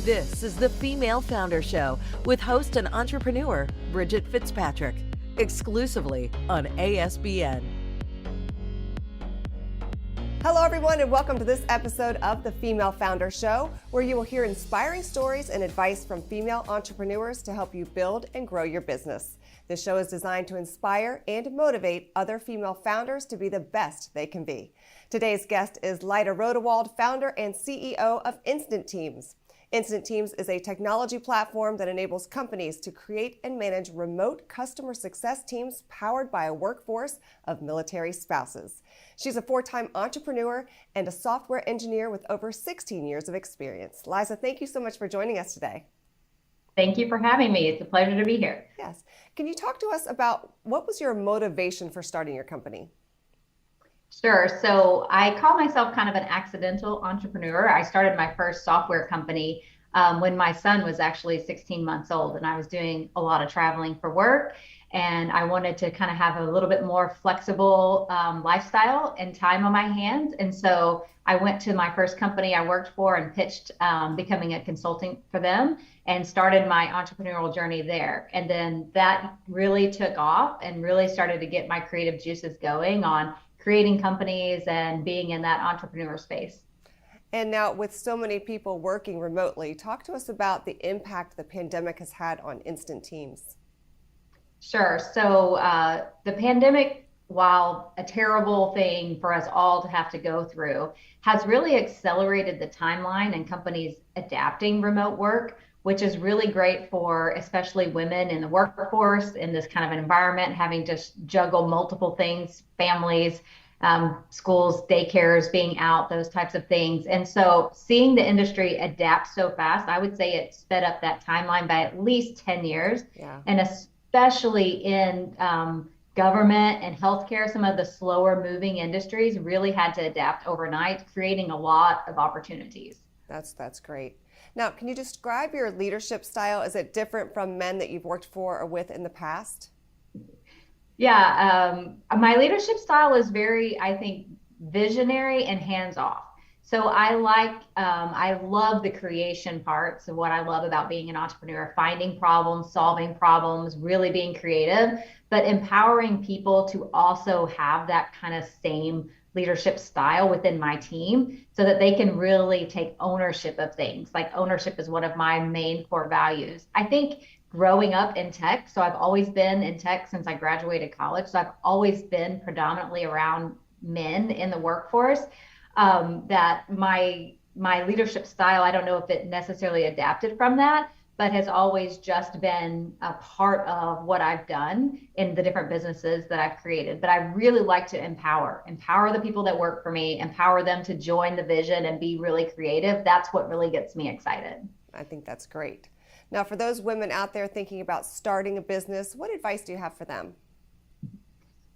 This is the Female Founder Show with host and entrepreneur Bridget Fitzpatrick, exclusively on ASBN. Hello, everyone, and welcome to this episode of the Female Founder Show, where you will hear inspiring stories and advice from female entrepreneurs to help you build and grow your business. This show is designed to inspire and motivate other female founders to be the best they can be. Today's guest is Liza Rodewald, founder and CEO of Instant Teams. Instant Teams is a technology platform that enables companies to create and manage remote customer success teams powered by a workforce of military spouses. She's a four-time entrepreneur and a software engineer with over 16 years of experience. Liza, thank you so much for joining us today. Thank you for having me. It's a pleasure to be here. Yes. Can you talk to us about what was your motivation for starting your company? Sure. So I call myself kind of an accidental entrepreneur. I started my first software company when my son was actually 16 months old, and I was doing a lot of traveling for work. And I wanted to kind of have a little bit more flexible lifestyle and time on my hands. And so I went to my first company I worked for and pitched becoming a consultant for them and started my entrepreneurial journey there. And then that really took off and really started to get my creative juices going on creating companies and being in that entrepreneur space. And now with so many people working remotely, talk to us about the impact the pandemic has had on Instant Teams. Sure. So the pandemic, while a terrible thing for us all to have to go through, has really accelerated the timeline and companies adapting remote work, which is really great for especially women in the workforce in this kind of an environment, having to juggle multiple things, families, schools, daycares, being out, those types of things. And so seeing the industry adapt so fast, I would say it sped up that timeline by at least 10 years. Yeah. And especially in government and healthcare, some of the slower moving industries really had to adapt overnight, creating a lot of opportunities. That's great. Now, can you describe your leadership style? Is it different from men that you've worked for or with in the past? Yeah, my leadership style is very, I think, visionary and hands-off. So I love the creation parts of what I love about being an entrepreneur, finding problems, solving problems, really being creative, but empowering people to also have that kind of same leadership style within my team so that they can really take ownership of things. Like ownership is one of my main core values. I think growing up in tech, so I've always been in tech since I graduated college. So I've always been predominantly around men in the workforce. That my leadership style, I don't know if it necessarily adapted from that, but has always just been a part of what I've done in the different businesses that I've created. But I really like to empower the people that work for me, empower them to join the vision and be really creative. That's what really gets me excited. I think that's great. Now, for those women out there thinking about starting a business, what advice do you have for them?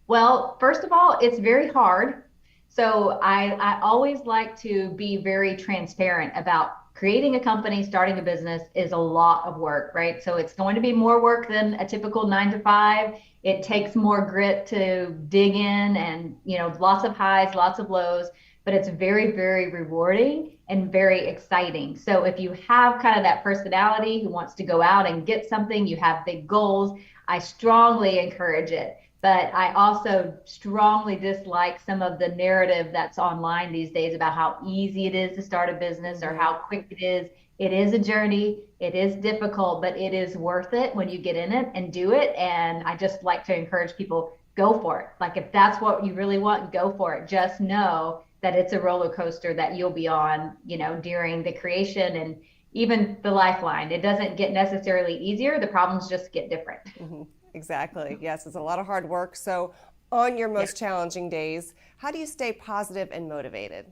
Well, first of all, it's very hard. So I always like to be very transparent about creating a company, starting a business is a lot of work, right? So it's going to be more work than a typical 9-to-5. It takes more grit to dig in and, lots of highs, lots of lows, but it's very, very rewarding and very exciting. So if you have kind of that personality who wants to go out and get something, you have big goals, I strongly encourage it. But I also strongly dislike some of the narrative that's online these days about how easy it is to start a business or how quick it is. It is a journey. It is difficult, but it is worth it when you get in it and do it. And I just like to encourage people, go for it. Like if that's what you really want, go for it. Just know that it's a roller coaster that you'll be on, during the creation and even the lifeline. It doesn't get necessarily easier. The problems just get different. Mm-hmm. Exactly. Yes, it's a lot of hard work. So on your most challenging days, how do you stay positive and motivated?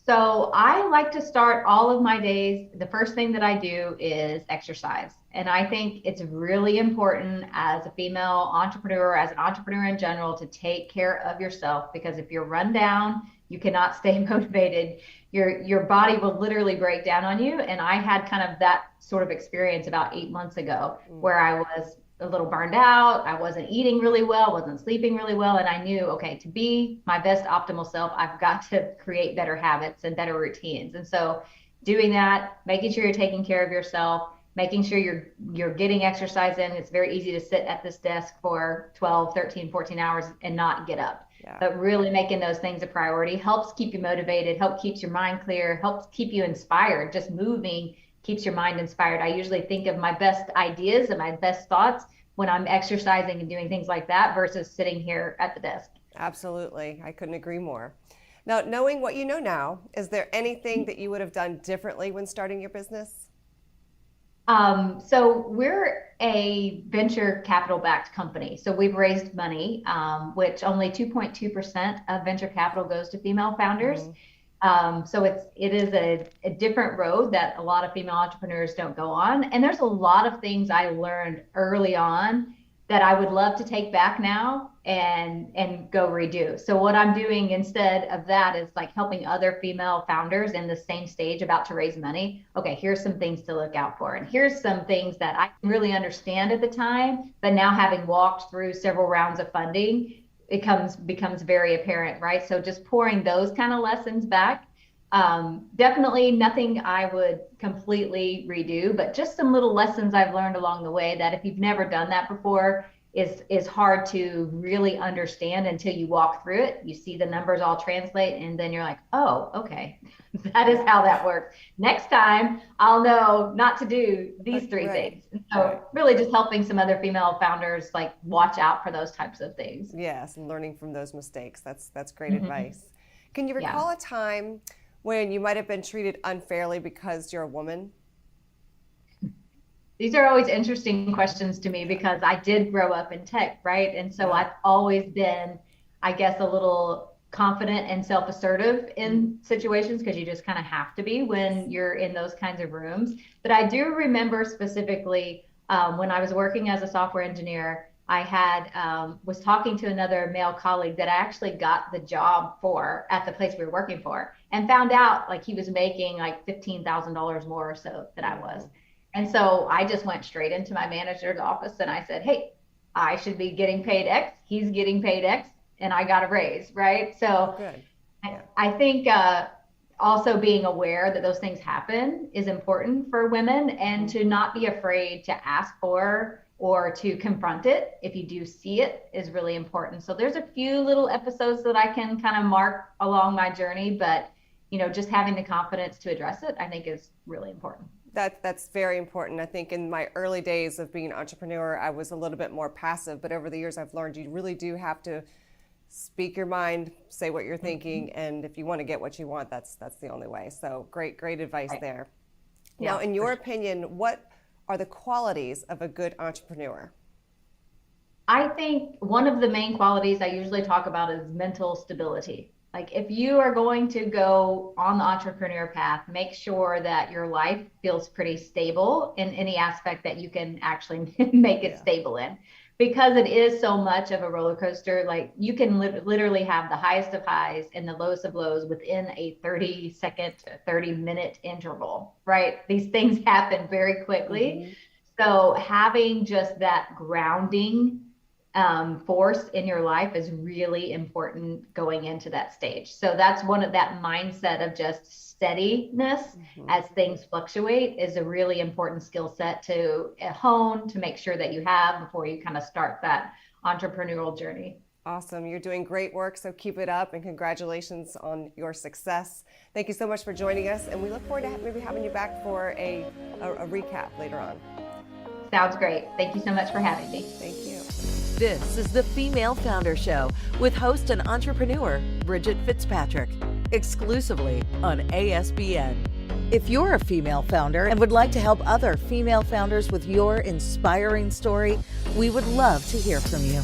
So I like to start all of my days. The first thing that I do is exercise. And I think it's really important as a female entrepreneur, as an entrepreneur in general, to take care of yourself, because if you're run down, you cannot stay motivated. Your body will literally break down on you. And I had kind of that sort of experience about 8 months ago where I was a little burned out. I wasn't eating really well, wasn't sleeping really well. And I knew, okay, to be my best optimal self, I've got to create better habits and better routines. And so doing that, making sure you're taking care of yourself, making sure you're getting exercise in. It's very easy to sit at this desk for 12, 13, 14 hours and not get up. Yeah. But really making those things a priority helps keep you motivated, helps keeps your mind clear, helps keep you inspired. Just moving keeps your mind inspired. I usually think of my best ideas and my best thoughts when I'm exercising and doing things like that versus sitting here at the desk. Absolutely. I couldn't agree more. Now, knowing what you know now, is there anything that you would have done differently when starting your business? So we're a venture capital backed company. So we've raised money, which only 2.2% of venture capital goes to female founders. So it is a different road that a lot of female entrepreneurs don't go on. And there's a lot of things I learned early on that I would love to take back now and go redo. So what I'm doing instead of that is like helping other female founders in the same stage about to raise money. Okay, here's some things to look out for. And here's some things that I didn't really understand at the time, but now having walked through several rounds of funding, it becomes very apparent, right? So just pouring those kind of lessons back. Definitely nothing I would completely redo, but just some little lessons I've learned along the way that if you've never done that before is hard to really understand until you walk through it. You see the numbers all translate and then you're like, oh, okay, that is how that works. Next time I'll know not to do these three things. So really just helping some other female founders like watch out for those types of things. Yes, and learning from those mistakes. That's great advice. Can you recall a time when you might have been treated unfairly because you're a woman? These are always interesting questions to me because I did grow up in tech, right? And so I've always been, I guess, a little confident and self-assertive in situations because you just kind of have to be when you're in those kinds of rooms. But I do remember specifically when I was working as a software engineer, I had was talking to another male colleague that I actually got the job for at the place we were working for, and found out like he was making like $15,000 more or so than I was. And so I just went straight into my manager's office and I said, hey, I should be getting paid X, he's getting paid X, and I got a raise, right? So I think also being aware that those things happen is important for women, and to not be afraid to ask for or to confront it if you do see it is really important. So there's a few little episodes that I can kind of mark along my journey, but just having the confidence to address it, I think is really important. That's very important. I think in my early days of being an entrepreneur, I was a little bit more passive, but over the years I've learned you really do have to speak your mind, say what you're thinking, and if you want to get what you want, that's the only way. So great advice there. Yeah, now, in your opinion, what are the qualities of a good entrepreneur? I think one of the main qualities I usually talk about is mental stability. Like if you are going to go on the entrepreneur path, make sure that your life feels pretty stable in any aspect that you can actually make it stable in, because it is so much of a roller coaster. Like you can literally have the highest of highs and the lowest of lows within a 30-second to 30-minute interval, right? These things happen very quickly. So having just that grounding force in your life is really important going into that stage. So that's one of that mindset of just steadiness as things fluctuate is a really important skill set to hone, to make sure that you have before you kind of start that entrepreneurial journey. Awesome. You're doing great work, so keep it up, and congratulations on your success. Thank you so much for joining us, and we look forward to maybe having you back for a recap later on. Sounds great. Thank you so much for having me. Thank you. This is the Female Founder Show with host and entrepreneur Bridget Fitzpatrick, exclusively on ASBN. If you're a female founder and would like to help other female founders with your inspiring story, we would love to hear from you.